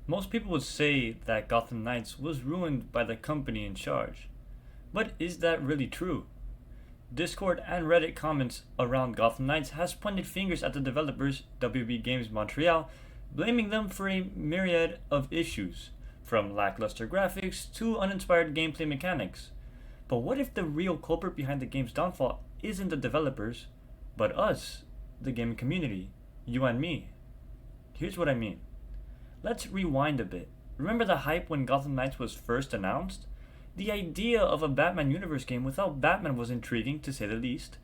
Most people would say that Gotham Knights was ruined by the company in charge. But is that really true? Discord and Reddit comments around Gotham Knights has pointed fingers at the developers WB Games Montreal, blaming them for a myriad of issues, from lackluster graphics to uninspired gameplay mechanics. But what if the real culprit behind the game's downfall isn't the developers, but us, the gaming community, you and me? Here's what I mean. Let's rewind a bit. Remember the hype when Gotham Knights was first announced? The idea of a Batman universe game without Batman was intriguing, to say the least.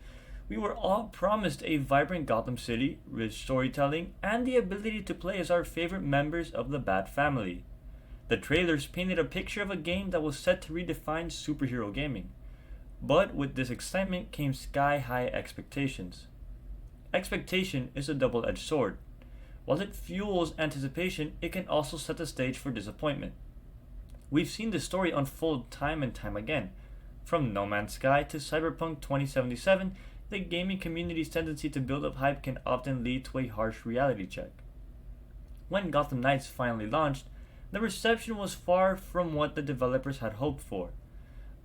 We were all promised a vibrant Gotham City, rich storytelling, and the ability to play as our favorite members of the Bat family. The trailers painted a picture of a game that was set to redefine superhero gaming. But with this excitement came sky high expectations. Expectation is a double edged sword. While it fuels anticipation, it can also set the stage for disappointment. We've seen this story unfold time and time again. From No Man's Sky to Cyberpunk 2077, the gaming community's tendency to build up hype can often lead to a harsh reality check. When Gotham Knights finally launched, the reception was far from what the developers had hoped for.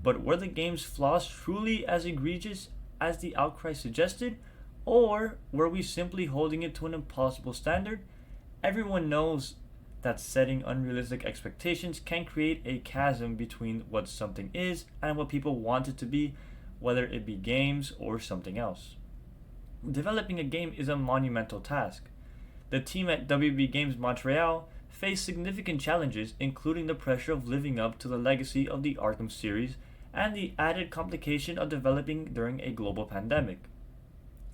But were the game's flaws truly as egregious as the outcry suggested, or were we simply holding it to an impossible standard? Everyone knows that setting unrealistic expectations can create a chasm between what something is and what people want it to be, whether it be games or something else. Developing a game is a monumental task. The team at WB Games Montreal faced significant challenges, including the pressure of living up to the legacy of the Arkham series and the added complication of developing during a global pandemic.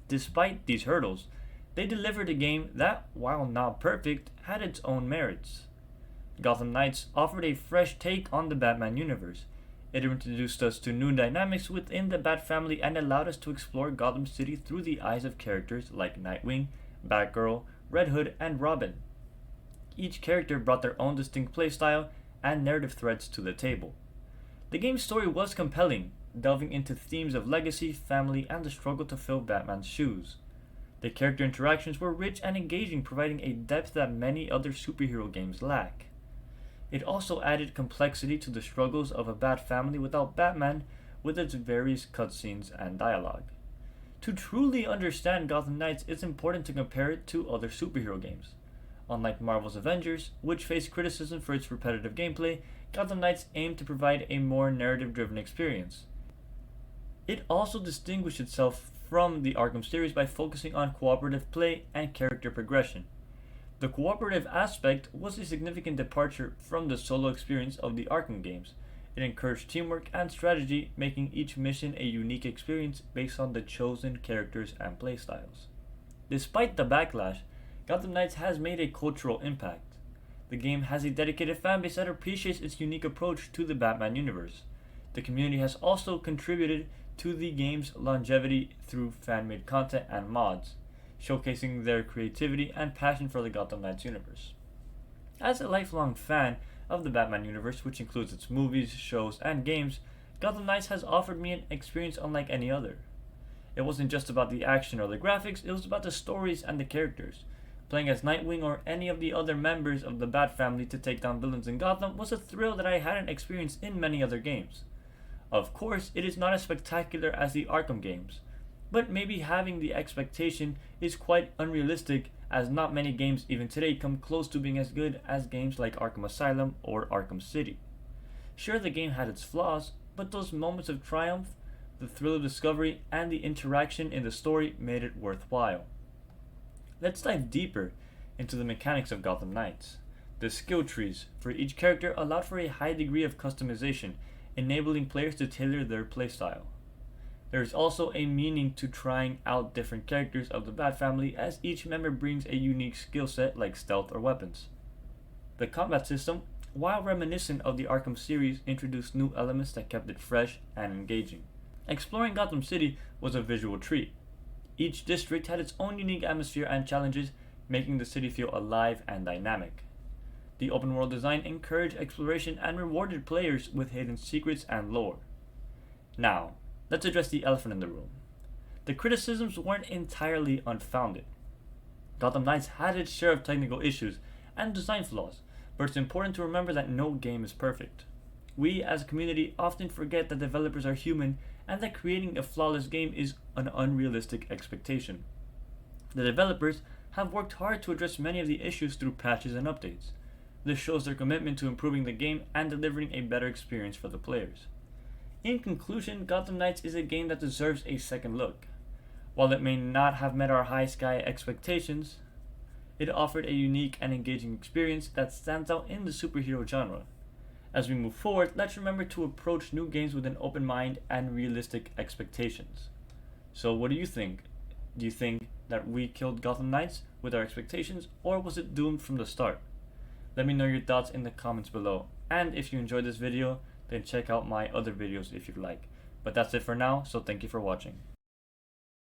Despite these hurdles, they delivered a game that, while not perfect, had its own merits. Gotham Knights offered a fresh take on the Batman universe. It introduced us to new dynamics within the Bat family and allowed us to explore Gotham City through the eyes of characters like Nightwing, Batgirl, Red Hood, and Robin. Each character brought their own distinct playstyle and narrative threads to the table. The game's story was compelling, delving into themes of legacy, family, and the struggle to fill Batman's shoes. The character interactions were rich and engaging, providing a depth that many other superhero games lack. It also added complexity to the struggles of a Bat family without Batman, with its various cutscenes and dialogue. To truly understand Gotham Knights, it's important to compare it to other superhero games. Unlike Marvel's Avengers, which faced criticism for its repetitive gameplay, Gotham Knights aimed to provide a more narrative-driven experience. It also distinguished itself from the Arkham series by focusing on cooperative play and character progression. The cooperative aspect was a significant departure from the solo experience of the Arkham games. It encouraged teamwork and strategy, making each mission a unique experience based on the chosen characters and playstyles. Despite the backlash, Gotham Knights has made a cultural impact. The game has a dedicated fanbase that appreciates its unique approach to the Batman universe. The community has also contributed to the game's longevity through fan-made content and mods, showcasing their creativity and passion for the Gotham Knights universe. As a lifelong fan of the Batman universe, which includes its movies, shows, and games, Gotham Knights has offered me an experience unlike any other. It wasn't just about the action or the graphics, it was about the stories and the characters. Playing as Nightwing or any of the other members of the Bat family to take down villains in Gotham was a thrill that I hadn't experienced in many other games. Of course, it is not as spectacular as the Arkham games, but maybe having the expectation is quite unrealistic, as not many games even today come close to being as good as games like Arkham Asylum or Arkham City. Sure, the game had its flaws, but those moments of triumph, the thrill of discovery, and the interaction in the story made it worthwhile. Let's dive deeper into the mechanics of Gotham Knights. The skill trees for each character allowed for a high degree of customization, enabling players to tailor their playstyle. There is also a meaning to trying out different characters of the Bat family, as each member brings a unique skill set like stealth or weapons. The combat system, while reminiscent of the Arkham series, introduced new elements that kept it fresh and engaging. Exploring Gotham City was a visual treat. Each district had its own unique atmosphere and challenges, making the city feel alive and dynamic. The open world design encouraged exploration and rewarded players with hidden secrets and lore. Now, let's address the elephant in the room. The criticisms weren't entirely unfounded. Gotham Knights had its share of technical issues and design flaws, but it's important to remember that no game is perfect. We as a community often forget that developers are human and that creating a flawless game is an unrealistic expectation. The developers have worked hard to address many of the issues through patches and updates. This shows their commitment to improving the game and delivering a better experience for the players. In conclusion, Gotham Knights is a game that deserves a second look. While it may not have met our high sky expectations, it offered a unique and engaging experience that stands out in the superhero genre. As we move forward, let's remember to approach new games with an open mind and realistic expectations. So what do you think? Do you think that we killed Gotham Knights with our expectations, or was it doomed from the start? Let me know your thoughts in the comments below. And if you enjoyed this video, then check out my other videos if you'd like. But that's it for now, so thank you for watching.